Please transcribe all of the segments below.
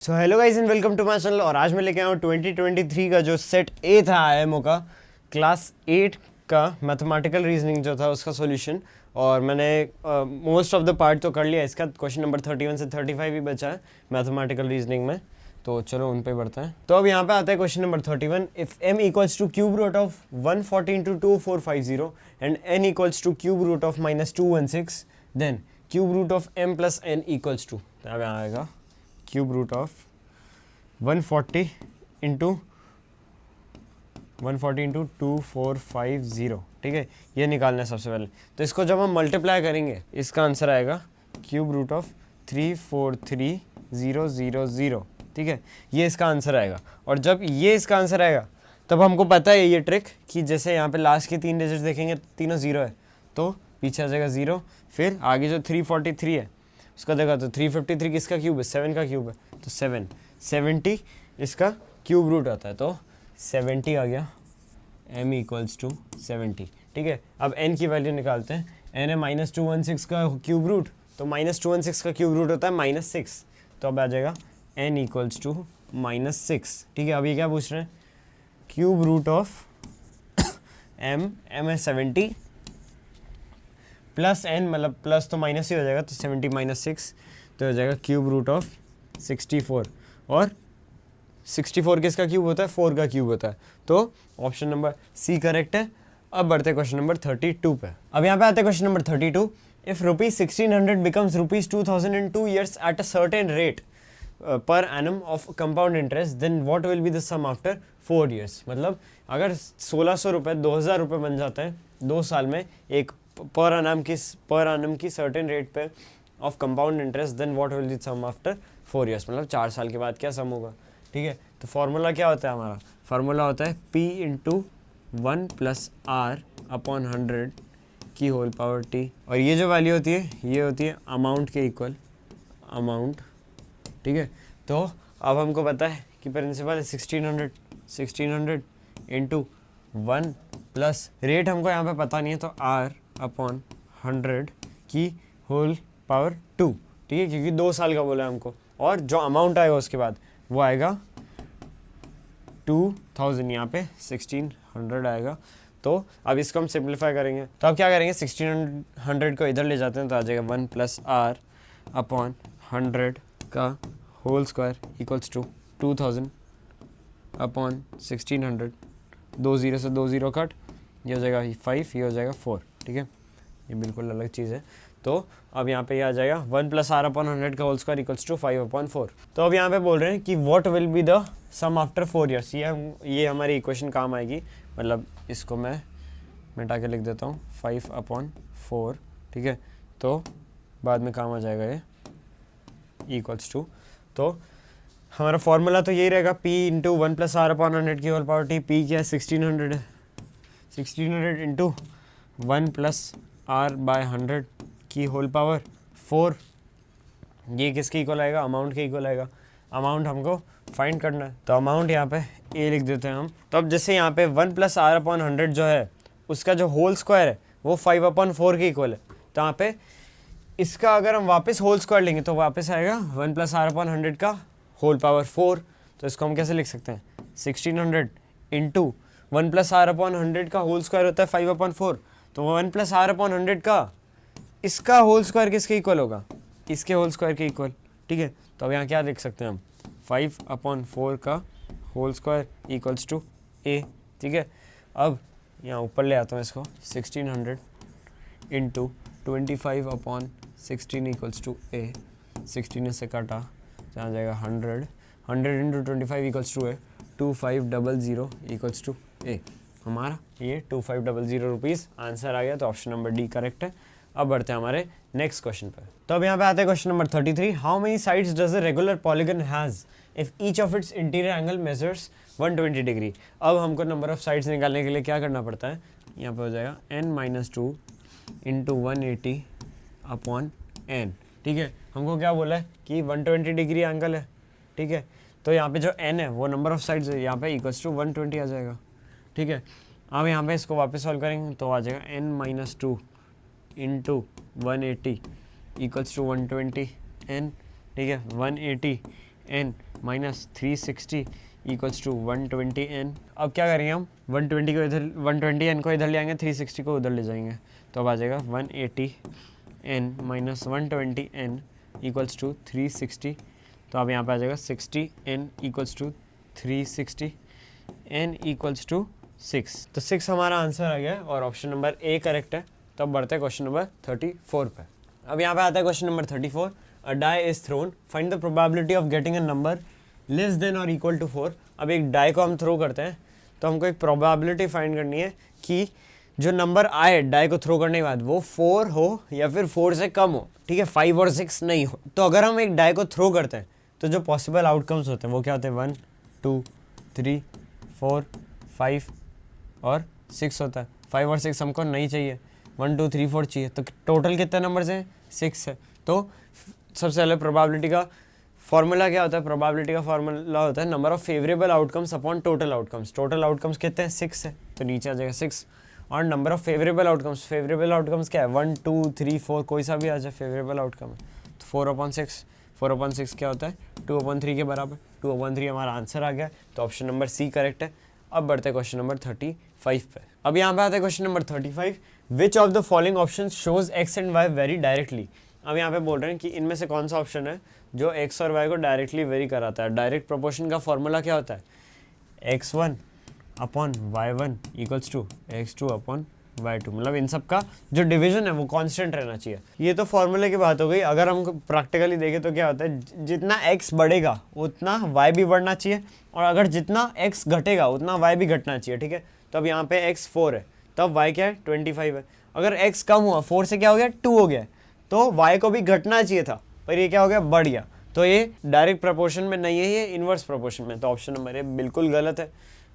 So hello guys and welcome to my channel. और आज मैं लेके आया हूँ 2023 का जो सेट ए था आईएमओ का क्लास 8 का मैथमेटिकल रीजनिंग जो था उसका सॉल्यूशन। और मैंने मोस्ट ऑफ द पार्ट तो कर लिया। इसका क्वेश्चन नंबर 31 से 35 ही बचा है मैथमेटिकल रीजनिंग में, तो चलो उन पे बढ़ते हैं। तो अब यहाँ पे आता है question number 31। If m equals to cube root of 140 into 2450 and n equals to cube root of -216 then cube root of m plus n equals to, अब यहाँ आएगा क्यूब रूट ऑफ 140 इंटू 2450, ठीक है, ये निकालना है सबसे पहले। तो इसको जब हम मल्टीप्लाई करेंगे इसका आंसर आएगा क्यूब रूट ऑफ 343000, ठीक है, ये इसका आंसर आएगा। और जब ये इसका आंसर आएगा तब हमको पता है ये ट्रिक कि जैसे यहाँ पे लास्ट के 3 डिजिट देखेंगे तीनों ज़ीरो है तो पीछे आ जाएगा ज़ीरो, फिर आगे जो 343 है उसका देखा तो 353 किसका क्यूब है, 7 का क्यूब है, तो 70 इसका क्यूब रूट आता है, तो 70 आ गया m इक्वल्स टू 70, ठीक है। अब n की वैल्यू निकालते हैं। n है -216 का क्यूब रूट, तो -216 का क्यूब रूट होता है -6, तो अब आ जाएगा n इक्वल्स टू -6, ठीक है। अब ये क्या पूछ रहे हैं, क्यूब रूट ऑफ m है 70 प्लस n, मतलब प्लस तो माइनस ही हो जाएगा, तो 70 - 6 तो हो जाएगा क्यूब रूट ऑफ 64। और 64 किसका क्यूब होता है, 4 का क्यूब होता है, तो ऑप्शन नंबर सी करेक्ट है। अब बढ़ते क्वेश्चन नंबर 32 पे। अब यहाँ पे आते हैं question number 32। If ₹1600 becomes ₹2000 in 2 years at a certain rate per annum of compound interest then what will be the sum after 4 years। मतलब अगर 1600 रुपये 2000 रुपये बन जाते हैं 2 साल में एक पर एनम की सर्टेन रेट पे of compound interest then what will be the sum after 4 years, मतलब 4 साल के बाद क्या सम होगा, ठीक है। तो फार्मूला क्या होता है, हमारा फार्मूला होता है p इंटू 1 + r अपॉन 100 की होल पावर t, और ये जो वैल्यू होती है ये होती है अमाउंट के इक्वल अमाउंट, ठीक है। तो अब हमको पता है कि प्रिंसिपल है 1600 इंटू 1 प्लस रेट हमको यहाँ पे पता नहीं है, तो r अपॉन 100 की होल पावर 2, ठीक है, क्योंकि 2 साल का बोला है हमको। और जो अमाउंट आएगा उसके बाद वो आएगा 2000, यहाँ पे 1600 आएगा। तो अब इसको हम सिंप्लीफाई करेंगे, तो अब क्या करेंगे, 1600 को इधर ले जाते हैं तो आ जाएगा 1 + r अपॉन 100 का whole square equals to 2000 upon 1600, 2 0 से 2 0 कट, ये हो जाएगा 5, ये हो जाएगा 4, ठीक है, ये बिल्कुल अलग चीज़ है। तो अब यहाँ पे ये आ जाएगा 1 + r अपॉन 100 का होल स्क्वायर इक्वल्स टू 5/4। तो अब यहाँ पे बोल रहे हैं कि what will be the sum after 4 years। ये हमारी इक्वेशन काम आएगी, मतलब इसको मैं मिटा के लिख देता हूँ 5/4, ठीक है, तो बाद में काम आ जाएगा ये इक्वल्स टू। तो हमारा फॉर्मूला तो यही रहेगा p इंटू 1 + r अपॉन 100 की होल पावर t। p क्या है 1600 है, 1600 इंटू 1 + r/100 की होल पावर 4, ये किसके इक्वल आएगा, अमाउंट के इक्वल आएगा। अमाउंट हमको फाइंड करना है, तो अमाउंट यहाँ पे a लिख देते हैं हम। तो अब जैसे यहाँ पे 1 + r अपॉन 100 जो है उसका जो होल स्क्वायर है वो 5/4 के इक्वल है, तो यहाँ पे इसका अगर हम वापस होल स्क्वायर लेंगे तो वापस आएगा 1 + r अपॉन 100 का होल पावर 4। तो इसको हम कैसे लिख सकते हैं, 1600 इंटू 1 + r अपॉन 100 का होल स्क्वायर होता है 5/4, तो 1 + r अपॉन 100 का इसका होल स्क्वायर किसके इक्वल होगा, इसके होल स्क्वायर के इक्वल, ठीक है। तो अब यहाँ क्या लिख सकते हैं हम, 5/4 का whole square equals to a, ठीक है। अब यहाँ ऊपर ले आता हूँ इसको, 1600 इंटू 25/16 इक्वल्स टू a, 16 से काटा तो आ जाएगा 100 into 25 equals to a, 2500 equals to a। हमारा ये 2500 रुपीज़ आंसर आ गया, तो ऑप्शन नंबर डी करेक्ट है। अब बढ़ते हैं हमारे नेक्स्ट क्वेश्चन पर। तो अब यहाँ पे आते हैं question number 33। How many sides does a regular polygon has if each of its interior angle measures 120 degree. अब हमको नंबर ऑफ साइड्स निकालने के लिए क्या करना पड़ता है, यहाँ पे हो जाएगा n-2 इंटू 180 अपॉन n, ठीक है। हमको क्या बोला है कि 120 डिग्री एंगल है, ठीक है, तो यहाँ पे जो n है वो नंबर ऑफ साइड्स है, यहाँ पे इक्वल्स टू 120 आ जाएगा, ठीक है। अब यहाँ पे इसको वापस सॉल्व करेंगे तो आ जाएगा n-2 into 180 equals to 120 n, ठीक है, 180 n minus 360 equals to 120n। अब क्या करेंगे हम 120 को इधर 120n को इधर ले आएंगे, 360 को उधर ले जाएंगे, तो अब आ जाएगा 180n minus 120n equals to 360। तो अब यहाँ पे आ जाएगा 60n equals to 360, n equals to 6। तो 6 हमारा आंसर आ गया और ऑप्शन नंबर ए करेक्ट है। तो अब बढ़ते हैं क्वेश्चन नंबर 34 पे। अब यहाँ पे आता है question number 34, a die is thrown, find the probability of getting a number less than और इक्वल टू 4। अब एक डाई को हम थ्रो करते हैं तो हमको एक प्रोबेबिलिटी फाइंड करनी है कि जो नंबर आए डाई को थ्रो करने के बाद वो 4 हो या फिर 4 से कम हो, ठीक है, 5 और 6 नहीं हो। तो अगर हम एक डाई को थ्रो करते हैं तो जो पॉसिबल आउटकम्स होते हैं वो क्या होते हैं, 1 2 3 4 5 और 6 होता है। 5 और 6 हमको नहीं चाहिए, 1 2 3 4 चाहिए, तो टोटल कितने नंबर्स हैं, 6 है। तो सबसे पहले प्रोबेबिलिटी का फॉर्मूला क्या होता है, प्रोबेबिलिटी का फॉर्मूला होता है number of favourable outcomes upon total outcomes. Total outcomes कितने हैं, 6 है, तो नीचे आ जाएगा 6। और नंबर ऑफ फेवरेबल आउटकम्स क्या है, 1 2 3 4 कोई सा भी आ जाए फेवरेबल आउटकम है, तो 4/6। 4/6 क्या होता है, 2/3 के बराबर। 2/3 हमारा आंसर आ गया, तो ऑप्शन नंबर सी करेक्ट है। अब बढ़ते हैं क्वेश्चन नंबर 35 पे। अब यहाँ पे आता है question number 35, which of the following option shows X and Y vary directly. अब यहाँ पे बोल रहे हैं कि इनमें से कौन सा ऑप्शन है जो एक्स और वाई को डायरेक्टली वेरी कराता है। डायरेक्ट प्रोपोर्शन का फॉर्मूला क्या होता है, x1 upon y1 equals to x2 upon y2। मतलब इन सब का जो डिवीजन है वो कांस्टेंट रहना चाहिए। ये तो फॉर्मूले की बात हो गई। अगर हम प्रैक्टिकली देखें तो क्या होता है, जितना x बढ़ेगा उतना y भी बढ़ना चाहिए, और अगर जितना x घटेगा उतना y भी घटना चाहिए, ठीक है। तो अब यहाँ पे x 4 है, तब y क्या है, 25 है। अगर x कम हुआ, 4 से क्या हो गया, 2 हो गया, तो y को भी घटना चाहिए था, पर ये क्या हो गया, बढ़ गया। तो ये डायरेक्ट प्रोपोर्शन में नहीं है, ये इनवर्स प्रोपोर्शन में। तो ऑप्शन नंबर ए बिल्कुल गलत है।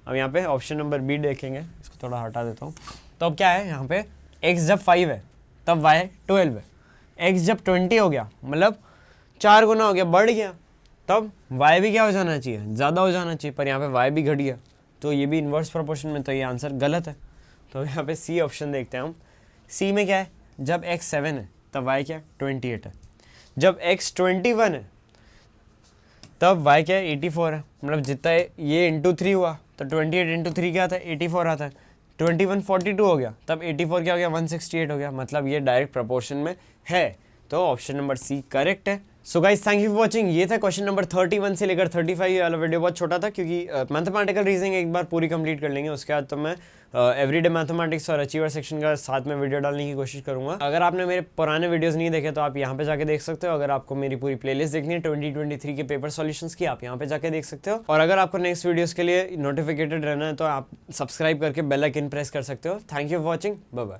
अब यहाँ पे ऑप्शन नंबर बी देखेंगे, इसको थोड़ा हटा देता हूँ। तो अब क्या है यहाँ पे, x जब 5 है तब y 12 है, x जब 20 हो गया मतलब 4 गुना हो गया, बढ़ गया, तब y भी क्या हो जाना चाहिए, ज़्यादा हो जाना चाहिए, पर यहाँ पे y भी घट गया, तो ये भी इन्वर्स प्रोपोर्शन में, तो ये आंसर गलत है। तो यहाँ पे सी ऑप्शन देखते हैं हम। सी में क्या है, जब x 7 है तब y क्या है, 28 है। जब x 21 है तब y क्या है, 84 है। मतलब जितना ये इंटू 3 हुआ तो 28 इंटू 3 क्या आता है, 84 आता है। 21 42 हो गया, तब 84 क्या हो गया, 168 हो गया। मतलब ये डायरेक्ट प्रोपोर्शन में है, तो ऑप्शन नंबर सी करेक्ट है। So guys, thank you for watching. ये था क्वेश्चन नंबर 31 से लेकर 35 वाला वीडियो। बहुत छोटा था क्योंकि मैथमेटिकल रीजनिंग एक बार पूरी कंप्लीट कर लेंगे, उसके बाद तो मैं एवरीडे मैथमेटिक्स और अचीवर सेक्शन का साथ में वीडियो डालने की कोशिश करूंगा। अगर आपने मेरे पुराने वीडियोस नहीं देखे तो आप यहाँ पे जाके देख सकते हो। अगर आपको मेरी पूरी प्लेलिस्ट देखनी है 2023 के पेपर सॉल्यूशंस की, आप यहाँ पे जाके देख सकते हो। और अगर आपको नेक्स्ट वीडियोस के लिए नोटिफिकेटेड रहना है तो आप सब्सक्राइब करके बेल आइकन प्रेस कर सकते हो। Thank you for watching, bye bye.